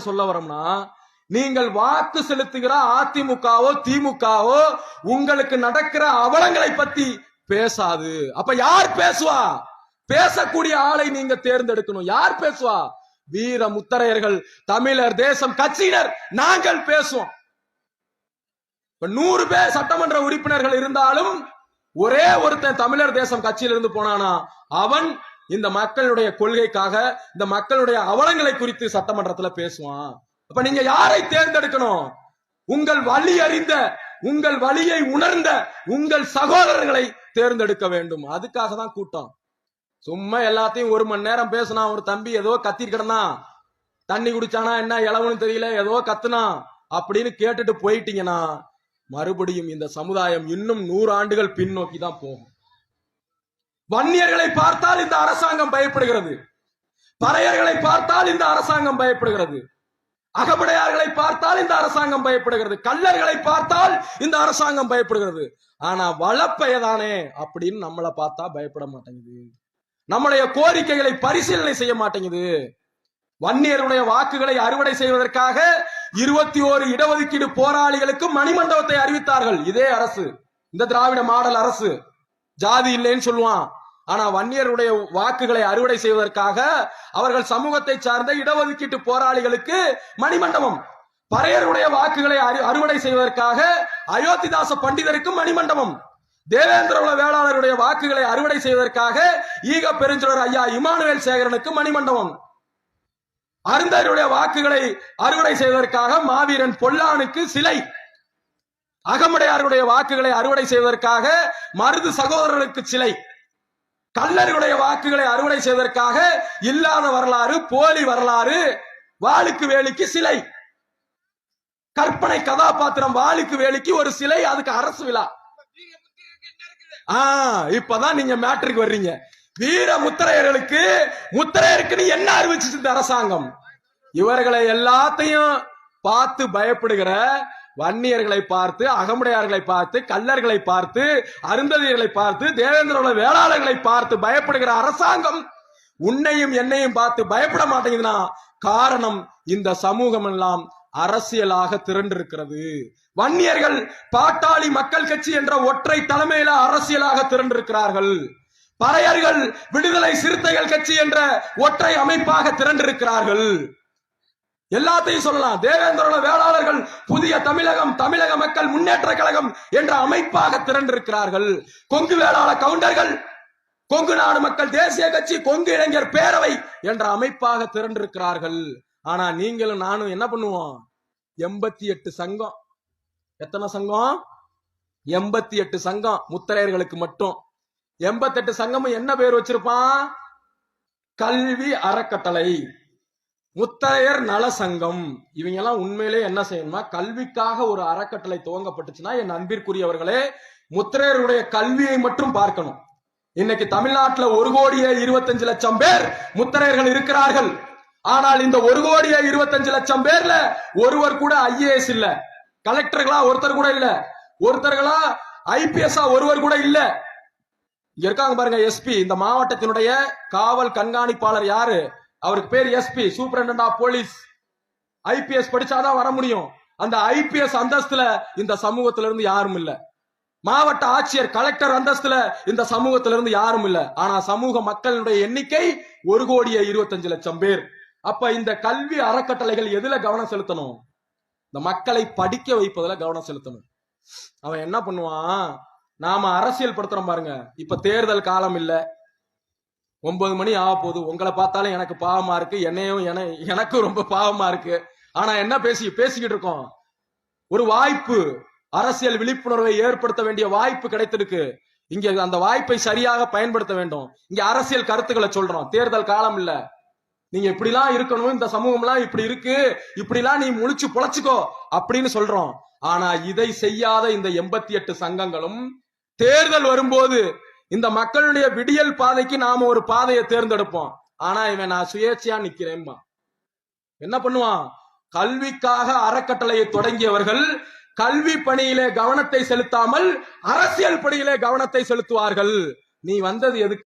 சொல்ல வரோம்னா, நீங்கள் வாக்கு செலுத்துகிற அதிமுகவோ திமுகவோ உங்களுக்கு நடக்கிற அவலங்களை பத்தி பேசாது. அப்ப யார் பேசுவா? பேசக்கூடிய ஆளை நீங்க தேர்ந்தெடுக்கணும். யார் பேசுவா? வீர முத்தரையர்கள், தமிழர் தேசம் கட்சியினர் நாங்கள் பேசுவோம். 100 பேர் சட்டமன்ற உறுப்பினர்கள் இருந்தாலும் ஒரே ஒருத்தன் தமிழர் தேசம் கட்சியிலிருந்து போனானா அவன் இந்த மக்களுடைய கொள்கைக்காக, இந்த மக்களுடைய அவலங்களை குறித்து சட்டமன்றத்துல பேசுவான். அப்ப நீங்க யாரை தேர்ந்தெடுக்கணும்? உங்கள் வழி அறிந்த, உங்கள் வழியை உணர்ந்த உங்கள் சகோதரர்களை தேர்ந்தெடுக்க வேண்டும். அதுக்காக தான் கூட்டம். சும்மா எல்லாத்தையும் 1 மணி நேரம் பேசினா, ஒரு தம்பி ஏதோ கத்திட்டு கிடந்தான், தண்ணி குடிச்சானா என்ன இளவுன்னு தெரியல, ஏதோ கத்துனா அப்படின்னு கேட்டுட்டு போயிட்டீங்கன்னா மறுபடியும் இந்த சமுதாயம் இன்னும் 100 ஆண்டுகள் பின்னோக்கி தான் போகும். வன்னியர்களை பார்த்தால் இந்த அரசாங்கம் பயப்படுகிறது, பறையர்களை பார்த்தால் இந்த அரசாங்கம் பயப்படுகிறது, அகமுடையார்களை பார்த்தால் இந்த அரசாங்கம் பயப்படுகிறது, கள்ளர்களை பார்த்தால் இந்த அரசாங்கம் பயப்படுகிறது. ஆனா வளப்பயதானே அப்படின்னு நம்மளை பார்த்தா பயப்பட மாட்டேங்குது. நம்முடைய கோரிக்கைகளை பரிசீலனை செய்ய மாட்டேங்குது. வன்னியருடைய வாக்குகளை அறுவடை செய்வதற்காக 21 இடஒதுக்கீடு போராளிகளுக்கு மணிமண்டபத்தை அறிவித்தார்கள். இதே அரசு, இந்த திராவிட மாடல் அரசு. ஜாதி இல்லைன்னு சொல்லுவான், ஆனா வன்னியருடைய வாக்குகளை அறுவடை செய்வதற்காக அவர்கள் சமூகத்தை சார்ந்த இடஒதுக்கீட்டு போராளிகளுக்கு மணிமண்டபம், பறையருடைய வாக்குகளை அறுவடை செய்வதற்காக அயோத்திதாச பண்டிதருக்கு மணிமண்டபம், தேவேந்திர குல வேளாளருடைய வாக்குகளை அறுவடை செய்வதற்காக ஈக பெருஞ்சுடர் ஐயா இமானுவேல் சேகரனுக்கு மணிமண்டபம், அருந்தருடைய வாக்குகளை அறுவடை செய்வதற்காக மாவீரன் பொல்லானுக்கு சிலை, அகமுடையாருடைய வாக்குகளை அறுவடை செய்வதற்காக மருது சகோதரர்களுக்கு சிலை, கள்ளர்களுடைய வாக்குகளை அறுவடை செய்வதற்காக இல்லாத வரலாறு, போலி வரலாறு, வாளுக்கு வேலிக்கு சிலை, கற்பனை கதாபாத்திரம் வாளுக்கு வேலிக்கு ஒரு சிலை, அதுக்கு அரசு விழா. இப்பதான் நீங்க மேட்ருக்கு வர்றீங்க. வீர முத்தரையர்களுக்கு, முத்தரையருக்கு என்ன அறிவிச்சு இந்த அரசாங்கம்? இவர்களை எல்லாத்தையும் பார்த்து பயப்படுகிற வன்னியர்களை பார்த்து, அகமுடையார்களை பார்த்து, கள்ளர்களை பார்த்து, அருந்ததியர்களை பார்த்து, தேவேந்திர குல வேளாளர்களை பார்த்து பயப்படுகிற அரசாங்கம் உன்னையும் என்னையும் பார்த்து பயப்பட மாட்டேங்குதுன்னா காரணம் இந்த சமூகம் எல்லாம் அரசியலாக திரண்டிருக்கிறது. வன்னியர்கள் பாட்டாளி மக்கள் கட்சி என்ற ஒற்றை தலைமையில அரசியலாக திரண்டிருக்கிறார்கள். பறையர்கள் விடுதலை சிறுத்தைகள் கட்சி என்ற ஒற்றை அமைப்பாக திரண்டிருக்கிறார்கள். எல்லாத்தையும் சொல்லலாம். தேவேந்திர குல வேளாளர்கள் புதிய தமிழகம், தமிழக மக்கள் முன்னேற்ற கழகம் என்ற அமைப்பாக திரண்டிருக்கிறார்கள். கொங்கு வேளாள கவுண்டர்கள், கொங்கு நாடு மக்கள் தேசிய கட்சி, கொங்கு இளைஞர் பேரவை என்ற அமைப்பாக திரண்டிருக்கிறார்கள். ஆனா நீங்களும் நானும் என்ன பண்ணுவோம்? 88 சங்கம். எத்தனை சங்கம்? 88 சங்கம் முத்தரையர்களுக்கு மட்டும். 88 சங்கமும் என்ன பேர் வச்சிருப்பான்? கல்வி அறக்கட்டளை, முத்தரையர் நல சங்கம். இவங்க எல்லாம் உண்மையிலே என்ன செய்யணும்னா, கல்விக்காக ஒரு அறக்கட்டளை துவங்கப்பட்டுச்சுன்னா என் அன்பிற்குரியவர்களே முத்தரையருடைய கல்வியை மட்டும் பார்க்கணும். இன்னைக்கு தமிழ்நாட்டில் 1,25,00,000 பேர் முத்தரையர்கள் இருக்கிறார்கள். ஆனால் இந்த 1,25,00,000 பேர்ல ஒருவர் கூட IAS இல்ல, கலெக்டர்களா ஒருத்தர் கூட இல்ல, ஒருத்தர்களா IPS ஒருவர் கூட இல்ல. இங்க இருக்காங்க பாருங்க SP, இந்த மாவட்டத்தினுடைய காவல் கண்காணிப்பாளர் யாரு? அவருக்கு பேர் SP, superintendent of police. IPS படிச்சாதான் வர முடியும். அந்த IPS அந்தஸ்துல இந்த சமூகத்தில இருந்து யாரும் இல்ல. மாவட்ட ஆட்சியர், கலெக்டர் அந்தஸ்துல இந்த சமூகத்தில இருந்து யாரும் இல்ல. ஆனா சமூக மக்களுடைய எண்ணிக்கை 1,25,00,000 பேர். அப்ப இந்த கல்வி அறக்கட்டளைகள் எதுல கவனம் செலுத்தணும்? இந்த மக்களை படிக்க வைப்பதுல கவனம் செலுத்தணும். அவன் என்ன பண்ணுவான்? நாம அரசியல் படுத்துறோம் பாருங்க. இப்ப தேர்தல் காலம் இல்ல, 9 மணி ஆக போகுது. உங்களை பார்த்தாலும் எனக்கு பாவமா இருக்கு, எனக்கும் ரொம்ப பாவமா இருக்கு. ஆனா என்ன பேசிக்கிட்டு இருக்கோம்? ஒரு வாய்ப்பு, அரசியல் விழிப்புணர்வை ஏற்படுத்த வேண்டிய வாய்ப்பு கிடைத்திருக்கு. இங்க அந்த வாய்ப்பை சரியாக பயன்படுத்த வேண்டும். இங்க அரசியல் கருத்துக்களை சொல்றோம். தேர்தல் காலம் இல்ல, நீங்க இப்படிலாம் இருக்கணும், இந்த சமூகம்லாம் இப்படி இருக்கு, இப்படிலாம் நீ முழிச்சு பொழைச்சுக்கோ அப்படின்னு சொல்றோம். ஆனா இதை செய்யாத இந்த 88 சங்கங்களும் தேர்தல் வரும்போது இந்த மக்களுடைய விடியல் பாதைக்கு நாம ஒரு பாதையை தேர்ந்தெடுப்போம். ஆனா இவன் நான் சுயேட்சையா நிக்கிறேன்பா. என்ன பண்ணுவான்? கல்விக்காக அறக்கட்டளையை தொடங்கியவர்கள் கல்வி பணியிலே கவனத்தை செலுத்தாமல் அரசியல் பணியிலே கவனத்தை செலுத்துவார்கள். நீ வந்தது எதுக்கு?